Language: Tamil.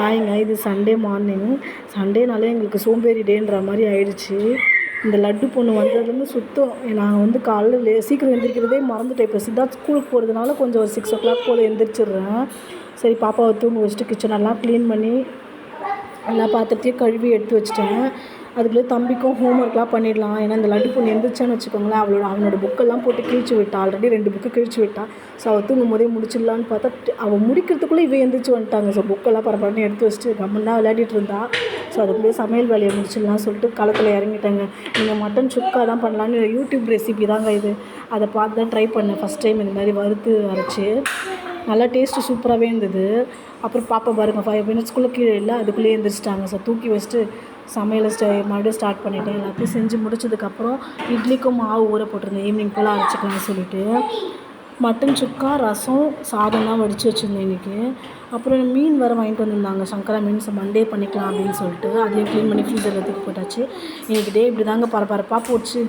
ஹாய்ங்க, இது சண்டே மார்னிங். சண்டேனாலே எங்களுக்கு சோம்பேறி டேன்ற மாதிரி ஆயிடுச்சு. இந்த லட்டு பொண்ணு வந்ததுலேருந்து சுத்தம். நான் வந்து காலைல சீக்கிரம் எந்திரிக்கிறதே மறந்துட்டேன். இப்போ சித்தார்த் ஸ்கூலுக்கு போகிறதுனால கொஞ்சம் ஒரு 6 o'clock போல் எந்திரிச்சிடுறேன். சரி, பாப்பாவை தூங்க வச்சுட்டு கிச்சனெல்லாம் க்ளீன் பண்ணி எல்லா பாத்திரத்தையும் கழுவி எடுத்து வச்சுட்டேன். அதுக்குள்ளே தம்பிக்கும் ஹோம் ஒர்க்லாம் பண்ணிடலாம். ஏன்னா இந்த லட்டு பொண்ணு எந்திரிச்சான்னு வச்சுக்கோங்களேன், அவனோட புக்கெல்லாம் போட்டு கிழிச்சு விட்டா. ஆல்ரெடி 2 புக்கு கிழிச்சு விட்டா. ஸோ அவள் தூங்கும் போதே முடிச்சிடலான்னு பார்த்தா அவள் முடிக்கிறதுக்குள்ளே எந்திரிச்சு வந்துட்டாங்க. ஸோ புக்கெல்லாம் பரபரன்னு எடுத்து வச்சுட்டு கம்முன்னா விளையாடிட்டு இருந்தா. ஸோ அதுக்குள்ளேயே சமையல் வேலையை முடிச்சிடலாம் சொல்லிட்டு களத்தில் இறங்கிட்டாங்க. நீங்கள் மட்டன் சுக்கா தான் பண்ணலான்னு யூடியூப் ரெசிபி தாங்க இது. அதை பார்த்து தான் ட்ரை பண்ணேன் ஃபஸ்ட் டைம். இந்த மாதிரி வறுத்து அரைச்சி நல்லா டேஸ்ட்டு சூப்பராகவே இருந்தது. அப்புறம் பாப்பா பாருங்கள் 5 minutesக்குள்ளே கீழே இல்லை, அதுக்குள்ளேயே எழுந்திரிச்சிட்டாங்க. ஸோ தூக்கி வச்சுட்டு சமையலை மறுபடியும் ஸ்டார்ட் பண்ணிட்டேன். எல்லாத்தையும் செஞ்சு முடிச்சதுக்கப்புறம் இட்லிக்கும் மாவு ஊற போட்டிருந்தேன். ஈவினிங் போல் அரைச்சிக்கலாம்னு சொல்லிவிட்டு மட்டன் சுக்கா, ரசம், சாதம் தான் வடித்து வச்சுருந்தேன் இன்றைக்கி. அப்புறம் மீன் வேறு வாங்கிட்டு வந்திருந்தாங்க, சங்கரா மீன். மண்டே பண்ணிக்கலாம் அப்படின்னு சொல்லிட்டு அதையும் க்ளீன் பண்ணி ஃப்ரீசரில் தூக்கி போட்டாச்சு. இன்றைக்கி டே இப்படி தாங்க பரபரப்பாக போச்சு.